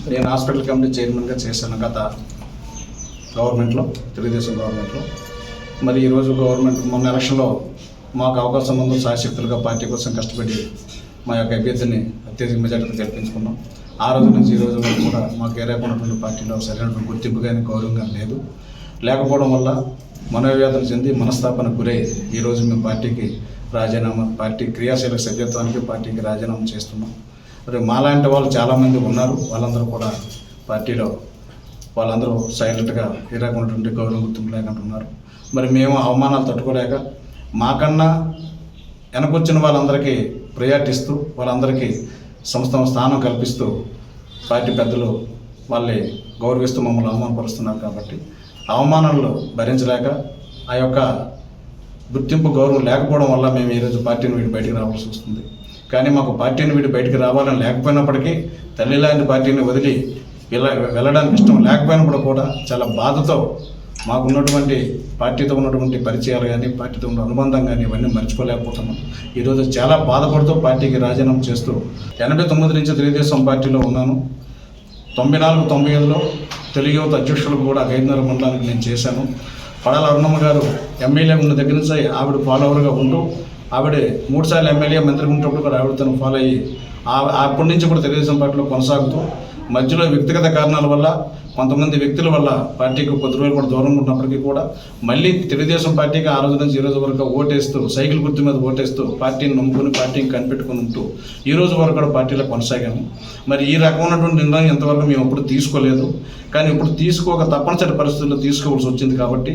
నేను hospital committee చైర్మన్గా చేశాను గత గవర్నమెంట్లో, తెలుగుదేశం గవర్నమెంట్లో. మరి ఈరోజు గవర్నమెంట్ మొన్న ఎలక్షన్లో మాకు అవకాశం ఉందో శాశక్తులుగా పార్టీ కోసం కష్టపడి మా యొక్క అభ్యర్థిని అత్యధిక మెజార్టీతో గెలిపించుకున్నాం. ఆ రోజు నుంచి ఈ రోజు వరకు కూడా మాకు ఏరేకున్నటువంటి పార్టీలో సరైనటువంటి గుర్తింపు కానీ గౌరవంగా లేదు. లేకపోవడం వల్ల మనోవేదన చెంది మనస్తాపన గురై ఈరోజు మేము పార్టీ క్రియాశీలక సభ్యత్వానికి పార్టీకి రాజీనామా చేస్తున్నాం. మరి మాలాంటి వాళ్ళు చాలామంది ఉన్నారు. వాళ్ళందరూ కూడా పార్టీలో వాళ్ళందరూ సైలెంట్గా ఏరేకున్నటువంటి గౌరవం గుర్తింపు లేకుండా ఉన్నారు. మరి మేము అవమానాలు తట్టుకోలేక మాకన్నా వెనకొచ్చిన వాళ్ళందరికీ ప్రయారిటీ ఇస్తూ వాళ్ళందరికీ సంస్థ స్థానం కల్పిస్తూ పార్టీ పెద్దలు వాళ్ళని గౌరవిస్తూ మమ్మల్ని అవమానపరుస్తున్నారు. కాబట్టి అవమానాలు భరించలేక ఆ యొక్క గుర్తింపు గౌరవం లేకపోవడం వల్ల మేము ఈరోజు పార్టీని వీడి బయటికి రావాల్సి వస్తుంది. కానీ మాకు పార్టీని వీడి బయటికి రావాలని లేకపోయినప్పటికీ తల్లి లాంటి పార్టీని వదిలి వెళ్ళడానికి ఇష్టం లేకపోయినప్పుడు కూడా చాలా బాధతో మాకున్నటువంటి పార్టీతో ఉన్నటువంటి పరిచయాలు కానీ పార్టీతో ఉన్న అనుబంధం కానీ ఇవన్నీ మర్చిపోలేకపోతున్నాం. ఈరోజు చాలా బాధపడుతూ పార్టీకి రాజీనామా చేస్తూ 89 నుంచి తెలుగుదేశం పార్టీలో ఉన్నాను. 94-95లో తెలుగు యువత అధ్యక్షులు కూడా గైద్నగర్ మండలానికి నేను చేశాను. పడాల అరుణమ్మ గారు ఎమ్మెల్యే ఉన్న దగ్గర నుంచి ఆవిడ ఫాలోవర్గా ఉంటూ ఆవిడ 3 సార్లు ఎమ్మెల్యే మంత్రి ఉన్నప్పుడు కూడా ఆవిడ తను ఫాలో అయ్యి అప్పటి నుంచి కూడా తెలుగుదేశం పార్టీలో కొనసాగుతూ మధ్యలో వ్యక్తిగత కారణాల వల్ల కొంతమంది వ్యక్తుల వల్ల పార్టీకి కొద్ది రోజులు కూడా దూరంగా ఉన్నప్పటికీ కూడా మళ్ళీ తెలుగుదేశం పార్టీకి ఆ రోజు నుంచి ఈ రోజు వరకు ఓటేస్తూ సైకిల్ గుర్తు మీద ఓటేస్తూ పార్టీని నమ్ముకుని పార్టీని కనిపెట్టుకుని ఉంటూ ఈ రోజు వరకు కూడా పార్టీలో కొనసాగాము. మరి ఈ రకమైనటువంటి నిర్ణయం ఇంతవరకు మేము ఎప్పుడు తీసుకోలేదు. కానీ ఇప్పుడు తప్పనిసరి పరిస్థితుల్లో తీసుకోవాల్సి వచ్చింది. కాబట్టి